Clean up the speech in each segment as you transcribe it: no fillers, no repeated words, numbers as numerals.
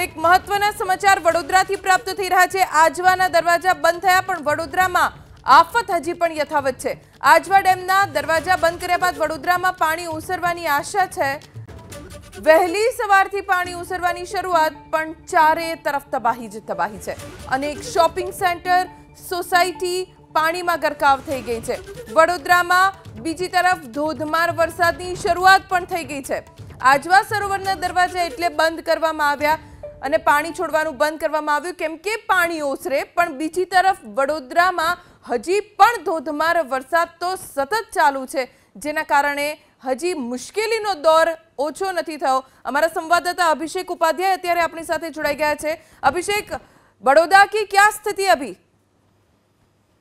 એક મહત્વના સમાચાર વડોદરાથી પ્રાપ્ત થઈ રહ્યા છે। આજવાના દરવાજા બંધ થયા પણ વડોદરામાં આફત હજી પણ યથાવત છે। આજવા ડેમના દરવાજા બંધ કર્યા બાદ વડોદરામાં પાણી ઓસરવાની આશા છે। વહેલી સવારથી પાણી ઓસરવાની શરૂઆત પણ ચારે તરફ તબાહી જ તબાહી છે। અનેક શોપિંગ સેન્ટર, સોસાયટી પાણીમાં ગરકાવ થઈ ગઈ છે। વડોદરામાં બીજી તરફ ધોધમાર વરસાદની શરૂઆત પણ થઈ ગઈ છે। આજવા સરોવરના દરવાજા એટલે બંધ કરવામાં આવ્યા અને પાણી છોડવાનું બંધ કરવામાં આવ્યું કેમ કે પાણી ઓસરે, પણ બીજી તરફ વડોદરામાં હજી પણ ધોધમાર વરસાદ તો સતત ચાલુ છે, જેના કારણે હજી મુશ્કેલીનો દોર ઓછો નથી થયો। અમારા સંવાદદાતા અભિષેક ઉપાધ્યાય અત્યારે આપણી સાથે જોડાઈ ગયા છે। અભિષેક, बड़ौदा की क्या स्थिति अभी?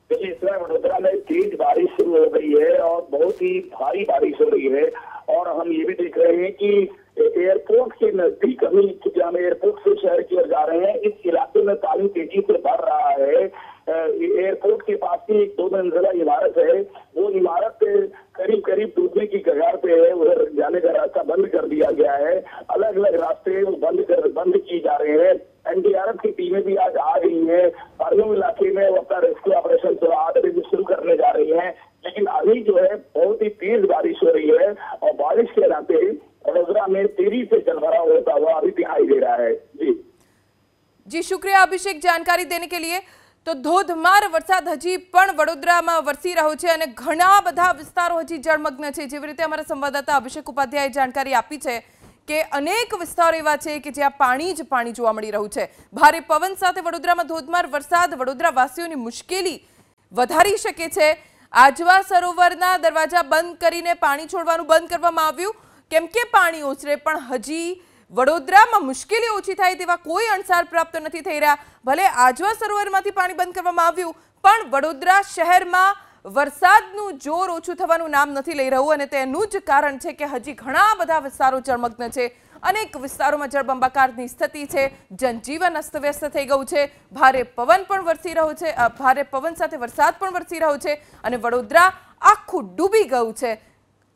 इस समय वडोदरा में तेज बारिश शुरू हो गई है और बहुत ही भारी बारिश हो रही है और हम ये भी देख रहे हैं कि एयरपोर्ट के नजदीक अभी क्योंकि हम एयरपोर्ट से शहर की ओर जा रहे हैं, इस इलाके में पानी तेजी से बढ़ रहा है। एयरपोर्ट के पास ही एक 2 मंजिला इमारत है, वो इमारत करीब करीब डूबने की कगार पे है। उधर जाने का रास्ता बंद कर दिया गया है, अलग अलग रास्ते बंद किए जा रहे हैं। एनडीआरएफ की टीमें भी आज आ गई है। पारगम इलाके में वो अपना रेस्क्यू ऑपरेशन 8 बजे शुरू करने जा रही है, लेकिन अभी जो है बहुत ही तेज बारिश हो रही है और बारिश के नाते वडोदरा में तेजी से जलभराव होता हुआ अभी दिखाई दे रहा है। जी शुक्रिया अभिषेक जानकारी देने के लिए। तो धोधमार वरसाद हजी पण वडोदरामां वरसी रह्यो छे अने घणा बधा विस्तारो हजी जळमग्न छे। जेवी रीते अमारा संवाददाता अभिषेक उपाध्याये जानकारी आपी छे के अनेक विस्तारो एवा छे के ज्यां पाणी ज पाणी जोवा मळी रह्युं छे। भारे पवन साथे वडोदरामां धोधमार वरसाद वडोदरावासीओनी मुश्केली वधारी शके छे। આજવા સરોવરના દરવાજા બંધ કરીને પાણી છોડવાનું બંધ કરવામાં આવ્યું કેમ કે પાણી ઓસરે, પણ હજી વડોદરામાં મુશ્કેલી ઓછી થાય તેવા કોઈ અણસાર પ્રાપ્ત નથી થઈ રહ્યા। ભલે આજવા સરોવરમાંથી પાણી બંધ કરવામાં આવ્યું પણ વડોદરા શહેરમાં વરસાદનું જોર ઓછું થવાનું નામ નથી લઈ રહ્યું અને તેનું જ કારણ છે કે હજી ઘણા બધા વિસ્તારો જળમગ્ન છે। अनेक विस्तारों में जळबंबाकारनी स्थिति है। जनजीवन अस्तव्यस्त थई गयुं छे। भारे पवन पण वरसी रह्यो छे, भारे पवन साथे वरसाद पण वरसी रह्यो छे अने वडोदरा आखुं डूबी गयुं छे।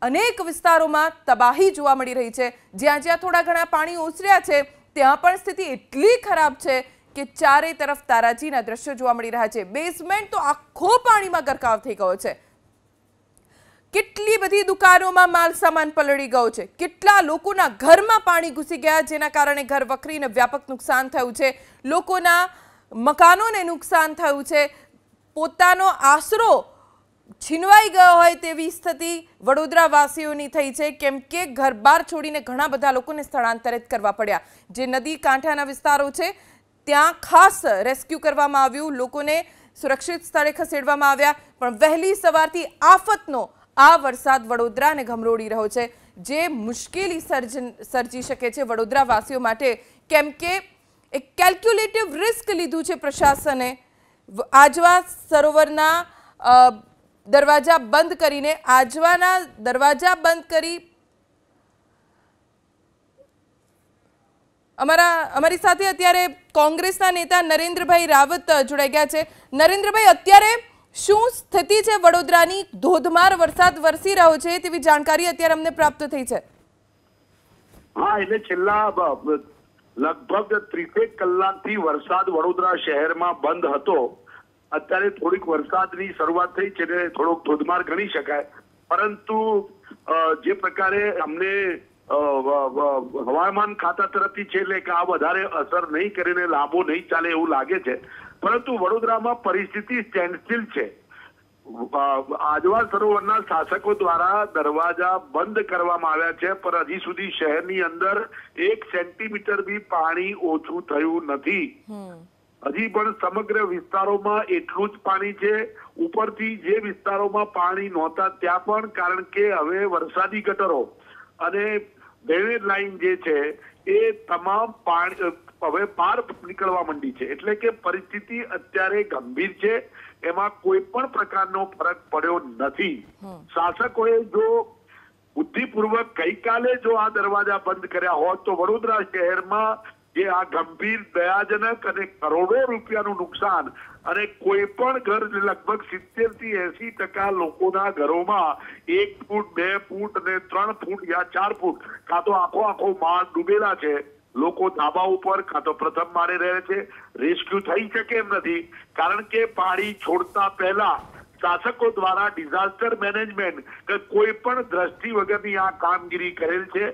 अनेक विस्तारों में तबाही जोवा मळी रही है। ज्यां ज्यां थोड़ा घणा पाणी ओसर्या छे त्यां पण स्थिति एटली खराब है कि चारे तरफ ताराजीना दृश्यो जोवा मळी रह्या छे। बेसमेंट तो आखो पाणीमां गरकाव थई गयो छे। કેટલી બધી દુકાનોમાં માલ સામાન પલળી ગયો છે, કેટલા લોકોના ઘરમાં પાણી ઘૂસી ગયા જેના કારણે ઘર વખરીને વ્યાપક નુકસાન થયું છે, લોકોના મકાનોને નુકસાન થયું છે, પોતાનો આશરો છીનવાઈ ગયો હોય તેવી સ્થિતિ વડોદરાવાસીઓની થઈ છે કેમ કે ઘરબાર છોડીને ઘણા બધા લોકોને સ્થળાંતરિત કરવા પડ્યા। જે નદી કાંઠાના વિસ્તારો છે ત્યાં ખાસ રેસ્ક્યુ કરવામાં આવ્યું, લોકોને સુરક્ષિત સ્થળે ખસેડવામાં આવ્યા, પણ વહેલી સવારથી આફતનો આ વરસાદ વડોદરાને ગમરોડી રહ્યો છે જે મુશ્કેલી સર્જી શકે છે વડોદરાવાસીઓ માટે કેમ કે એક કેલ્ક્યુલેટિવ રિસ્ક લીધું છે પ્રશાસને। આજવા સરોવરના દરવાજા બંધ કરીને આજવાના દરવાજા બંધ કરી અમારી સાથે અત્યારે કોંગ્રેસના નેતા નરેન્દ્રભાઈ રાવત જોડાઈ ગયા છે। નરેન્દ્રભાઈ, અત્યારે શું સ્થિતિ છે વડોદરાની? ધોધમાર વરસાદ વરસી રહ્યો છે તેવી जानकारी અત્યારે અમને પ્રાપ્ત થઈ છે। હા, એટલે છેલ્લા લગભગ 30 કલાકથી વરસાદ વડોદરા શહેરમાં બંધ હતો। અત્યારે થોડીક વરસાદની શરૂઆત થઈ છે ને થોડોક ધોધમાર ગણી શકાય, પરંતુ જે પ્રકારે અમને હવામાન ખાતા તરફથી છે એટલે કે આ વધારે અસર નહીં કરીને લાંબો નહીં ચાલે એવું લાગે છે, પરંતુ વડોદરામાં પરિસ્થિતિ સ્ટેન્ડસ્ટીલ છે। આજવા સરોવરના શાસકો દ્વારા દરવાજા બંધ કરવામાં આવ્યા છે પણ હજી સુધી શહેરની અંદર 1 સેન્ટીમીટર બી પાણી ઓછું થયું નથી। હજી પણ સમગ્ર વિસ્તારોમાં એટલું જ પાણી છે। ઉપરથી જે વિસ્તારોમાં પાણી નહોતા ત્યાં પણ, કારણ કે હવે વરસાદી ગટરો અને ડ્રેનેજ લાઈન જે છે એ તમામ પાણી હવે બહાર નીકળવા માંડી છે, એટલે કે પરિસ્થિતિ અત્યારે ગંભીર છે, એમાં કોઈ પણ પ્રકારનો ફરક પડ્યો નથી। શાસકોએ જો બુદ્ધિપૂર્વક ગઈકાલે જો આ દરવાજા બંધ કર્યા હોત તો વડોદરા શહેરમાં જે આ ગંભીર દયાજનક અને કરોડો રૂપિયાનું નુકસાન અને કોઈ પણ ઘર લગભગ 70 થી 80% લોકોના ઘરોમાં 1 ફૂટ 2 ફૂટ અને 3 ફૂટ યા 4 ફૂટ કાં તો આખો માળ ડૂબેલા છે। લોકો ધાબા ઉપર કાં તો પ્રથમ માળે રહે છે, રેસ્ક્યુ થઈ શકે એમ નથી, કારણ કે પાણી છોડતા પહેલા શાસકો દ્વારા ડિઝાસ્ટર મેનેજમેન્ટ કે કોઈ પણ દ્રષ્ટિ વગરની આ કામગીરી કરેલ છે.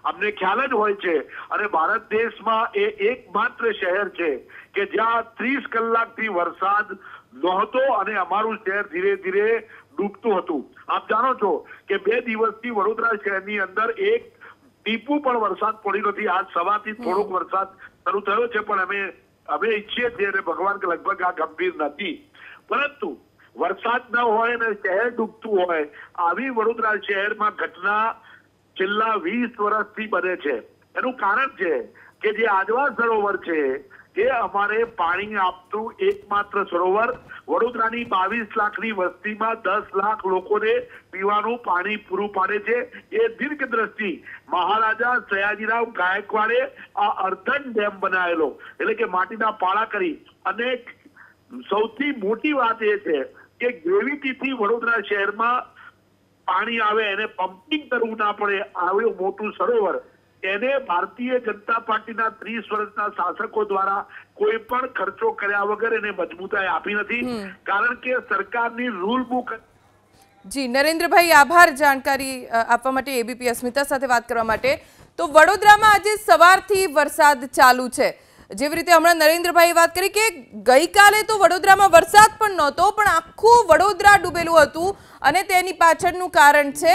અમને ખ્યાલ જ હોય છે, અને ભારત દેશમાં એ એકમાત્ર શહેર છે કે જ્યાં 30 કલાકથી વરસાદ નહોતો અને અમારું શહેર ધીરે ધીરે ડૂબતું હતું. આપ જાણો છો કે 2 દિવસથી વડોદરા શહેરની અંદર એક ટીપું પણ વરસાદ પડ્યો નથી. આજ સવારથી થોડોક વરસાદ શરૂ થયો છે, પણ અમે ઈચ્છીએ છીએ અને ભગવાન કે લગભગ આ ગંભીર નથી. પરંતુ વરસાદ ન હોય અને શહેર ડૂબતું હોય, આવી વડોદરા શહેરમાં ઘટના છેલ્લા 20 વર્ષથી બને છે. એનું કારણ છે કે જે આજવા સરોવર છે એ અમારે પાણી આપતું એકમાત્ર સરોવર. વડોદરાની 22 લાખની વસ્તીમાં 10 લાખ લોકોને પીવાનું પાણી પૂરું પાડે છે. એ દીર્ઘ દ્રષ્ટિ મહારાજા સયાજીરાવ ગાયકવાડે આ અર્ધન ડેમ બનાવેલો, એટલે કે માટીના પાળા કરી. અને સૌથી મોટી વાત એ છે કે ગ્રેવિટીથી વડોદરા શહેરમાં પાણી આવે, એને પમ્પિંગ કરવું ના પડે, આવ્યું મોટું સરોવર. એને ભારતીય જનતા પાર્ટીના 30 વર્ષના શાસકો દ્વારા કોઈ પણ ખર્ચો કર્યા વગર એને મજબૂતાઈ આપી નથી, કારણ કે સરકારની રૂલ બુક. જી નરેન્દ્રભાઈ, આભાર જાણકારી આપવા માટે, એબીપી અસ્મિતા સાથે વાત કરવા માટે. તો વડોદરામાં આજે સવારથી વરસાદ ચાલુ છે. જેવી રીતે હમણાં નરેન્દ્રભાઈએ વાત કરી કે ગઈકાલે તો વડોદરામાં વરસાદ પણ નહોતો, પણ આખું વડોદરા ડૂબેલું હતું, અને તેની પાછળનું કારણ છે